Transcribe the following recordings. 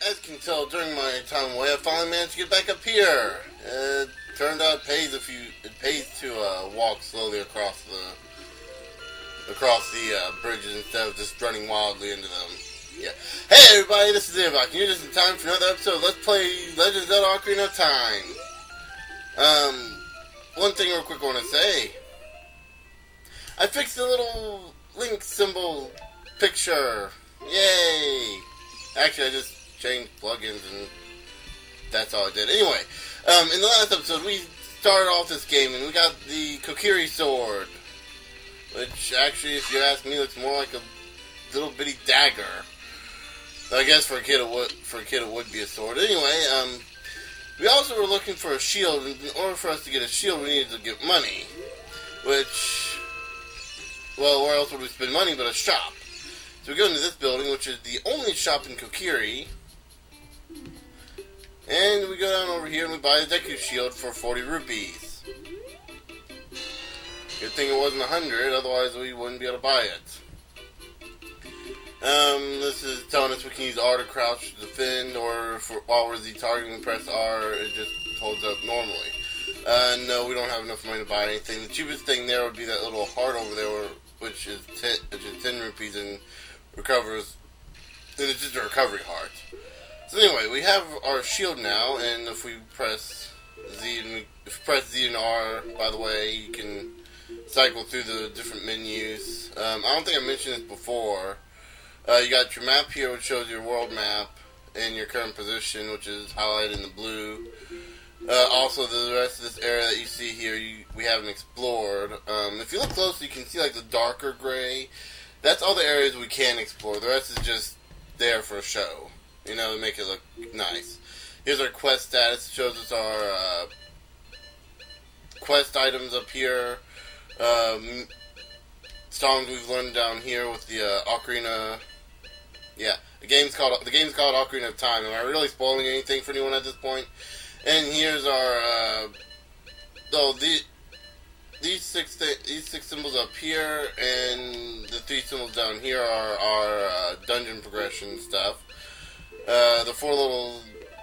as you can tell, during my time away, I finally managed to get back up here. It turned out it pays to walk slowly across the bridges instead of just running wildly into them. Yeah. Hey everybody, this is Irvok, and you're just in time for another episode of Let's Play Legend of Zelda Ocarina of Time. One thing real quick I want to say. I fixed the little link symbol picture. Yay! Actually, I just changed plugins and that's all I did. Anyway, in the last episode, we started off this game and we got the Kokiri sword. Which, actually, if you ask me, looks more like a little bitty dagger. I guess for a kid it would be a sword. Anyway, we also were looking for a shield, and in order for us to get a shield, we needed to get money. Which, well, where else would we spend money but a shop? So we go into this building, which is the only shop in Kokiri. And we go down over here and we buy the Deku shield for 40 rupees. Good thing it wasn't 100, otherwise we wouldn't be able to buy it. This is telling us we can use R to crouch to defend, or while we're Z-targeting, we press R, it just holds up normally. No, we don't have enough money to buy anything. The cheapest thing there would be that little heart over there, which is 10 rupees and recovers, and it's just a recovery heart. So anyway, we have our shield now, and if we press Z and R, by the way, you can cycle through the different menus. I don't think I mentioned this before. You got your map here, which shows your world map and your current position, which is highlighted in the blue. Also, the rest of this area that you see here, we haven't explored. If you look closely, you can see like the darker gray. That's all the areas we can explore. The rest is just there for a show, you know, to make it look nice. Here's our quest status. It shows us our quest items up here. Songs we've learned down here with the Ocarina. Yeah, the game's called Ocarina of Time. Am I really spoiling anything for anyone at this point? And here's our these six symbols up here, and the 3 symbols down here are our dungeon progression stuff. The 4 little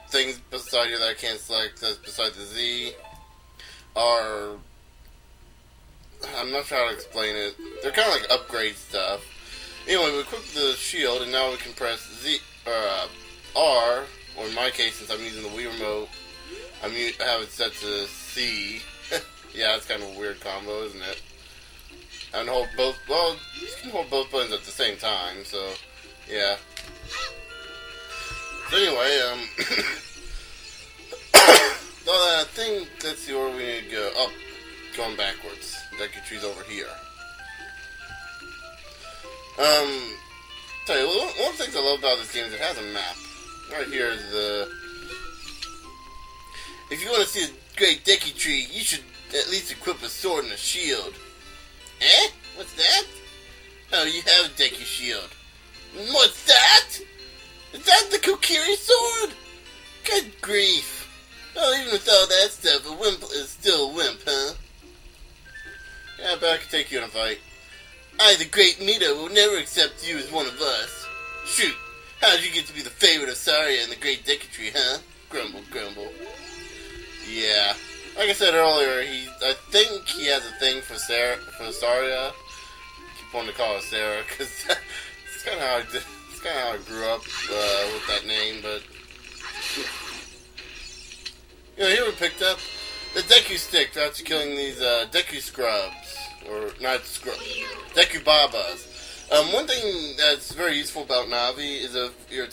things beside here that I can't select, that's beside the Z, are, I'm not sure how to explain it. They're kind of like upgrade stuff. Anyway, we equip the shield, and now we can press R, or in my case, since I'm using the Wii remote, I have it set to C. Yeah, that's kind of a weird combo, isn't it? And hold both, well, you can hold both buttons at the same time, so, yeah. So anyway, I think, let's see where we need to go. Oh, going backwards. Deku Tree's over here. Tell you, one of the things I love about this game is it has a map. Right here is the... If you want to see a great Deku Tree, you should at least equip a sword and a shield. Eh? What's that? Oh, you have a Deku shield. What's that? Is that the Kokiri sword? Good grief. Oh, even with all that stuff, a wimp is still a wimp, huh? Yeah, but I can take you in a fight. I, the great Mita, will never accept you as one of us. Shoot, how did you get to be the favorite of Saria and the great Deku Tree, huh? Grumble, grumble. Yeah. Like I said earlier, I think he has a thing for Saria. I keep wanting to call her Sarah, because it's kind of how I grew up with that name, but... You know, here we picked up the Deku stick after killing these Deku scrubs, or not scrubs, Deku Babas. One thing that's very useful about Navi is if you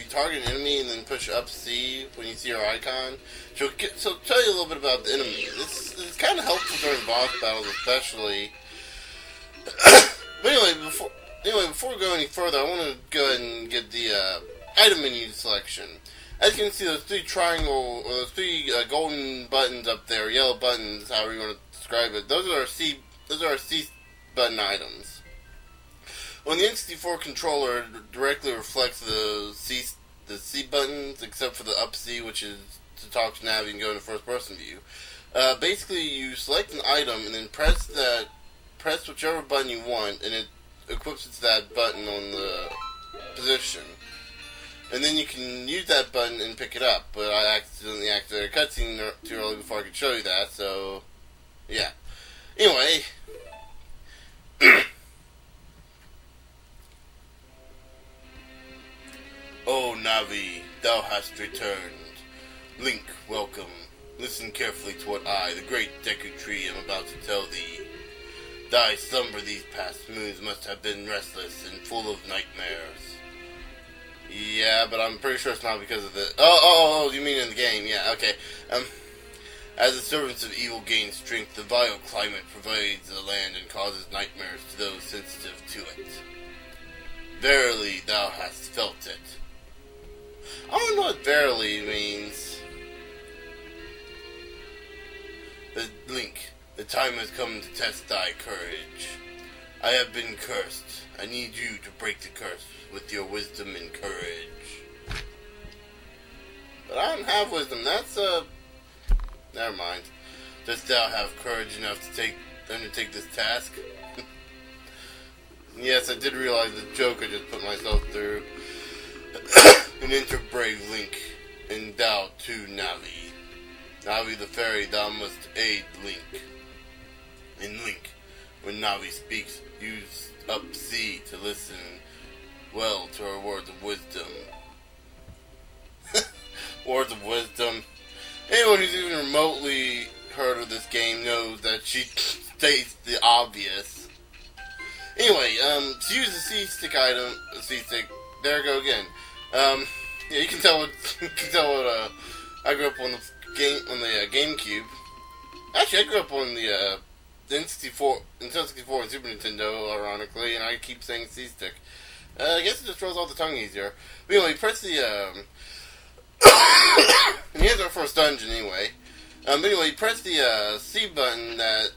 target an enemy and then push up C when you see her icon, she'll tell you a little bit about the enemy. It's kind of helpful during boss battles, especially. But anyway, before we go any further, I want to go ahead and get the item menu selection. As you can see, those 3 triangle, or those 3 golden buttons up there, yellow buttons, however you want to describe it. Those are our C button items. On the N64 controller, it directly reflects the C buttons, except for the up C, which is to talk to Navi and go into first person view. Basically, you select an item and then press whichever button you want, and it equips it to that button on the position. and then you can use that button and pick it up. But I accidentally activated a cutscene too early before I could show you that, so yeah. Anyway. Oh, Navi, thou hast returned. Link, welcome. Listen carefully to what I, the great Deku Tree, am about to tell thee. Thy slumber these past moons must have been restless and full of nightmares. Yeah, but I'm pretty sure it's not because of the... Oh, you mean in the game, yeah, okay. As the servants of evil gain strength, the vile climate pervades the land and causes nightmares to those sensitive to it. Verily, thou hast felt it. I don't know what verily means. The Link, the time has come to test thy courage. I have been cursed. I need you to break the curse with your wisdom and courage. But I don't have wisdom. That's never mind. Dost thou have courage enough to undertake this task? Yes, I did realize the joke I just put myself through. And enter brave Link, and thou too, Navi. Navi the fairy, thou must aid Link. And Link, when Navi speaks, use up C to listen well to her words of wisdom. Words of wisdom. Anyone who's even remotely heard of this game knows that she states the obvious. Anyway, to use the C-stick item, there I go again. Yeah, you can tell what I grew up on the GameCube. Actually, I grew up on the N64 and Super Nintendo, ironically, and I keep saying C-stick. I guess it just rolls off the tongue easier. But anyway, you press the and here's our first dungeon anyway. Anyway, you press the C button that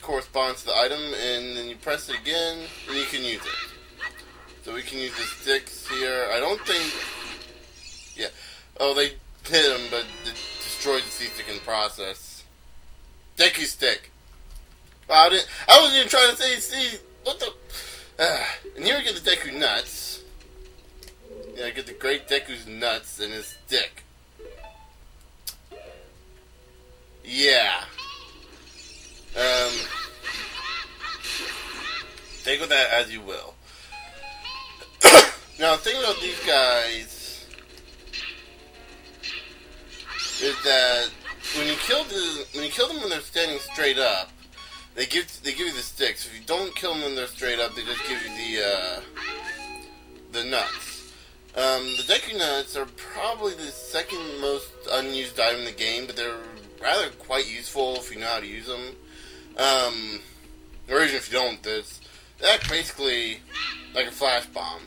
corresponds to the item, and then you press it again, and you can use it. So we can use the sticks here. I don't think... Yeah. Oh, they hit them, but it destroys the C-stick in the process. Deku stick. Wow, I wasn't even trying to say C. What the... and here we get the Deku nuts. Yeah, I get the great Deku's nuts and his stick. Yeah. Take with that as you will. Now, the thing about these guys is that when you kill them when they're standing straight up, they give you the sticks. If you don't kill them when they're straight up, they just give you the nuts. The Deku nuts are probably the second most unused item in the game, but they're rather quite useful if you know how to use them. Or even if you don't, they're basically like a flash bomb.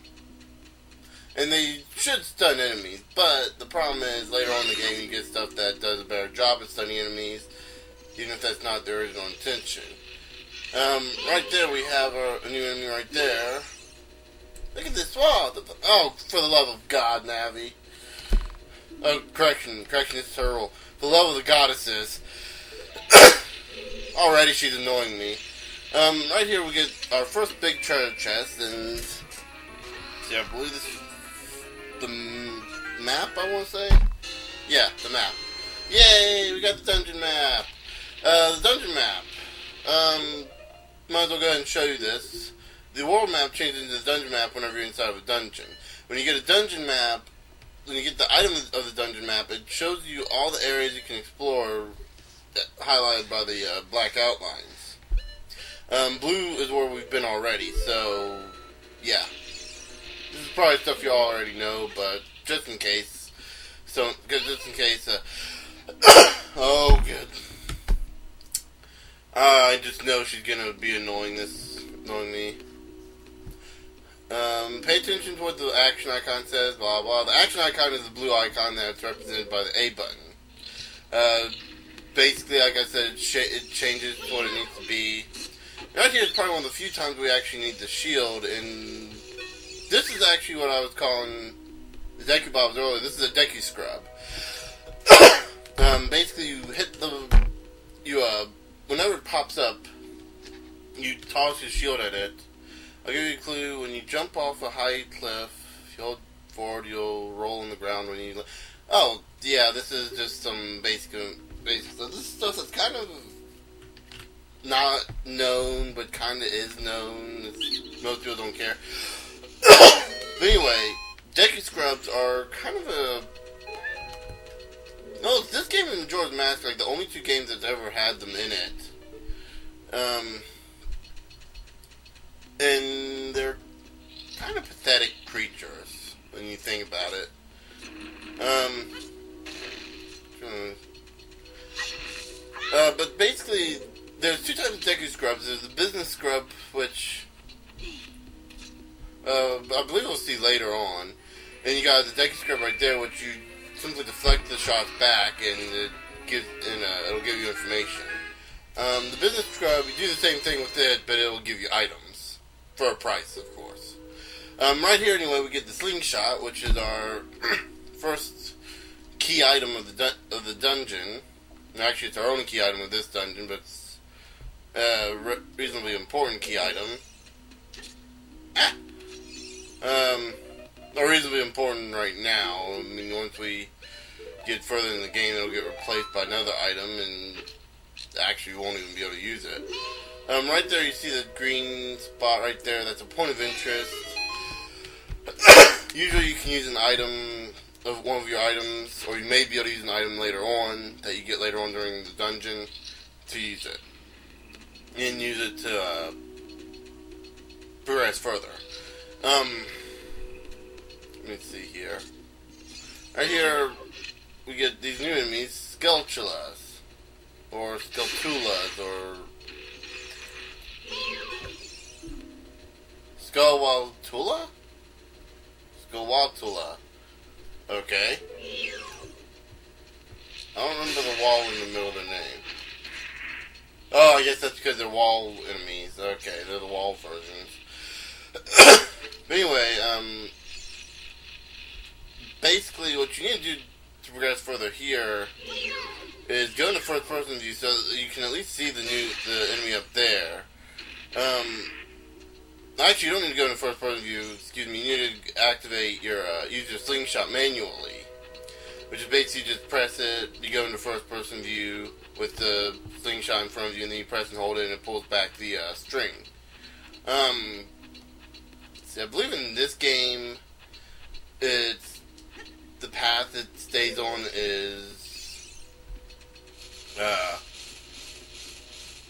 And they should stun enemies, but the problem is later on in the game you get stuff that does a better job at stunning enemies, even if that's not their original intention. Right there we have a new enemy right there. Look at this. Oh, for the love of God, Navi. Oh, correction, it's terrible. For the love of the goddesses. Already she's annoying me. Right here we get our first big treasure chest, and see, I believe this is the map, I want to say? Yeah, the map. Yay, we got the dungeon map. The dungeon map. Might as well go ahead and show you this. The world map changes into the dungeon map whenever you're inside of a dungeon. When you get a dungeon map, when you get the item of the dungeon map, it shows you all the areas you can explore, highlighted by the black outlines. Blue is where we've been already, so yeah. This is probably stuff you all already know, but just in case. Oh, good. I just know she's gonna be annoying me. Pay attention to what the action icon says, blah blah. The action icon is the blue icon that's represented by the A button. Basically, like I said, it changes to what it needs to be. Right here is probably one of the few times we actually need the shield, and this is actually what I was calling the Deku Bobs earlier. This is a Deku Scrub. Basically, you hit whenever it pops up, you toss your shield at it. I'll give you a clue. When you jump off a high cliff, if you hold forward, you'll roll on the ground when you... Oh, yeah, this is just some basic stuff. This is stuff that's kind of not known, but kind of is known. Most people don't care. But anyway, Deku Scrubs are kind of a... No, this game and Majora's Mask are like the only two games that's ever had them in it. And they're kind of pathetic creatures when you think about it. But basically, there's two types of Deku Scrubs. There's the business scrub, which I believe we'll see later on. And you got the Deku Scrub right there, which you simply deflect the shots back, and it'll give you information. The business scrub, you do the same thing with it, but it'll give you items for a price, of course. Right here, anyway, we get the slingshot, which is our first key item of the dungeon. And actually, it's our only key item of this dungeon, but it's a reasonably important key item. Not reasonably important right now. I mean, once we get further in the game, it'll get replaced by another item, and actually we won't even be able to use it. Right there, you see the green spot right there. That's a point of interest. Usually, you can use an item of one of your items, or you may be able to use an item later on that you get later on during the dungeon to use it, and use it to progress further. Let me see here. Right here, we get these new enemies, Skulltulas, or Skulltulas, or Skullwaltula? Skullwaltula. Okay. I don't remember the wall in the middle of their name. Oh, I guess that's because they're wall enemies. Okay, they're the wall versions. But anyway, basically what you need to do to progress further here is go into first person view so that you can at least see the enemy up there. Actually, you don't need to go into first person view, excuse me, you need to activate your, use your slingshot manually. Which is basically you just press it, you go into first person view with the slingshot in front of you, and then you press and hold it and it pulls back the, string. See, I believe in this game, it's, the path it stays on is,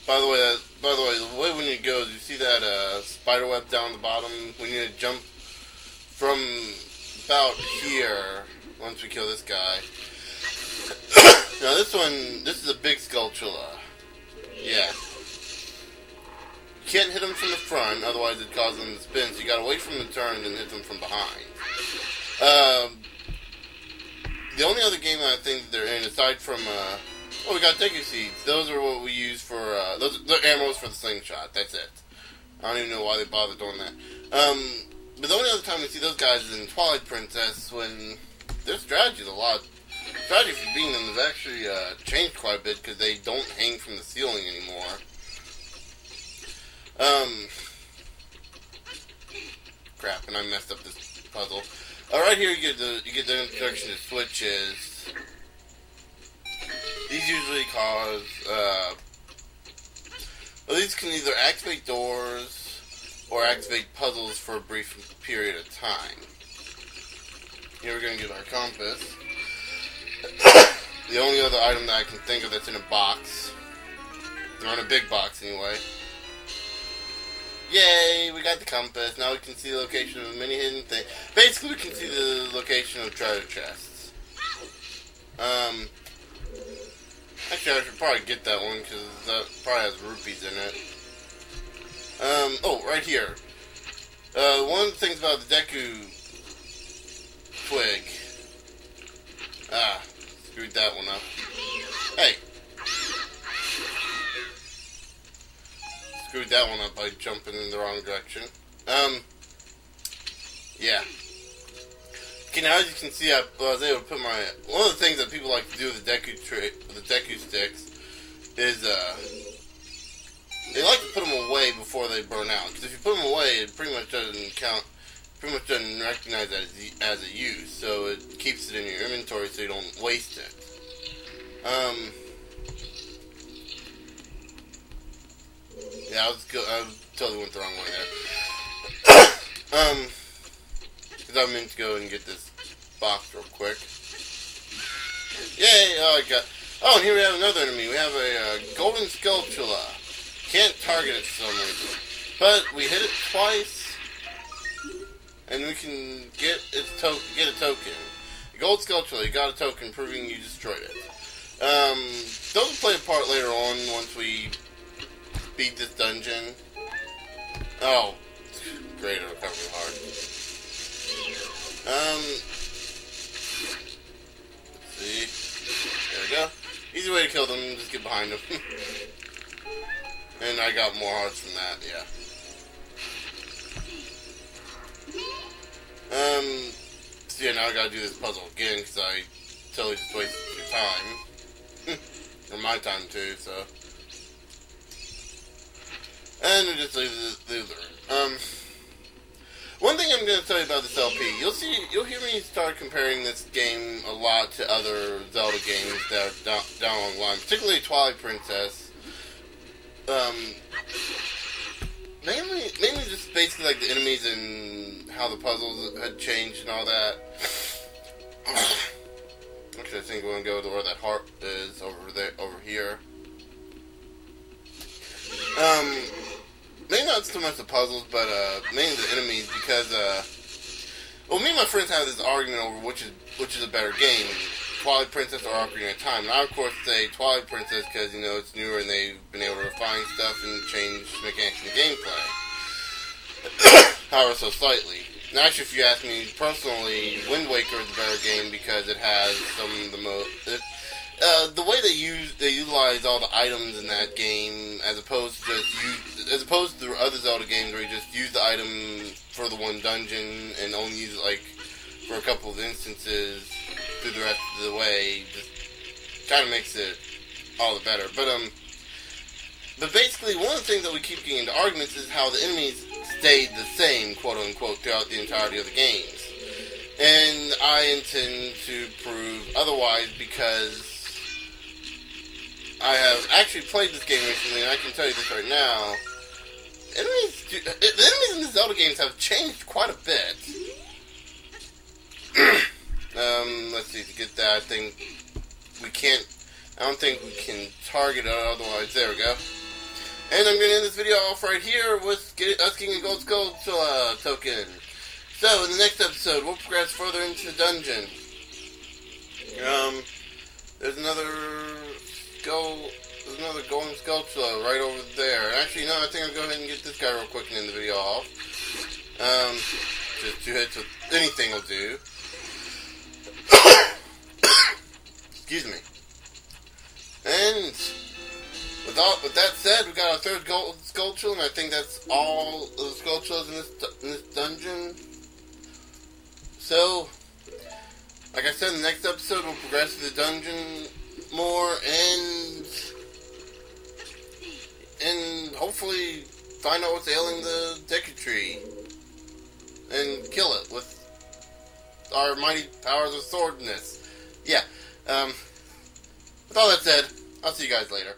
by the way when it goes, you see that spider web down the bottom? We need to jump from about here once we kill this guy. Now this is a big Skulltula. Yeah. You can't hit them from the front, otherwise it causes them to spin, so you gotta wait for them to turn and then hit them from behind. The only other game that I think that they're in, aside from, oh, we got Deku Seeds. Those are what we use for, they're arrows for the slingshot. That's it. I don't even know why they bother doing that. But the only other time we see those guys is in Twilight Princess, when their strategy is a lot. Strategy for beating them has actually changed quite a bit, because they don't hang from the ceiling anymore. Crap, and I messed up this puzzle. Right here you get the introduction to switches. These usually cause, well, these can either activate doors or activate puzzles for a brief period of time. Here we're going to get our compass. The only other item that I can think of that's in a box, or in a big box anyway. Yay, we got the compass. Now we can see the location of many hidden things. Basically, we can see the location of treasure chests. Actually, I should probably get that one, because that probably has rupees in it. Oh, right here. One of the things about the Deku Twig. Screwed that one up. Hey! Screwed that one up by jumping in the wrong direction. Yeah. Okay, now as you can see, I was able to put my... One of the things that people like to do with the Deku Tree, the Deku sticks, is, they like to put them away before they burn out. Because if you put them away, it pretty much doesn't count pretty much doesn't recognize that as a use, so it keeps it in your inventory so you don't waste it. Yeah, I totally went the wrong way there. Because I meant to go and get this box real quick. Yay! Oh, oh, and here we have another enemy. We have a golden Skulltula. Can't target it for some reason. But we hit it twice, and we can get a token. The gold Skulltula, you got a token proving you destroyed it. Those will play a part later on once we beat this dungeon. Oh, greater recovery heart. Let's see. There we go. Easy way to kill them, just get behind them. And I got more hearts from that, yeah. So yeah, now I gotta do this puzzle again, because I totally just wasted your time. Or my time too, so. And we just leave the room. One thing I'm going to tell you about this LP, you'll hear me start comparing this game a lot to other Zelda games that are down along the line, particularly Twilight Princess. Mainly just basically like the enemies and how the puzzles had changed and all that. Actually, I think we're going to go to where that heart is, over here. Maybe not so much the puzzles, but mainly the enemies, because well, me and my friends have this argument over which is a better game, Twilight Princess or Ocarina of Time. And I of course say Twilight Princess because it's newer and they've been able to refine stuff and change mechanics and gameplay. However, so slightly. And actually, if you ask me personally, Wind Waker is a better game because it has some of the most. The way they utilize all the items in that game, as opposed to the other Zelda games where you just use the item for the one dungeon and only use it like for a couple of instances through the rest of the way, just kind of makes it all the better. But basically, one of the things that we keep getting into arguments is how the enemies stayed the same, quote unquote, throughout the entirety of the games. And I intend to prove otherwise because I have actually played this game recently, and I can tell you this right now. The enemies in the Zelda games have changed quite a bit. Let's see, to get that, I don't think we can target it otherwise. There we go. And I'm going to end this video off right here with us getting a gold skull token. So, in the next episode, we'll progress further into the dungeon. There's another golden Skulltula right over there. Actually, no, I think I'll go ahead and get this guy real quick and end the video off. Just 2 hits with anything will do. Excuse me. And with that said, we got our third gold Skulltula, and I think that's all of the Skulltulas in this dungeon. So, like I said, in the next episode, we'll progress to the dungeon more and hopefully find out what's ailing the Deku Tree and kill it with our mighty powers of swordness. Yeah. With all that said, I'll see you guys later.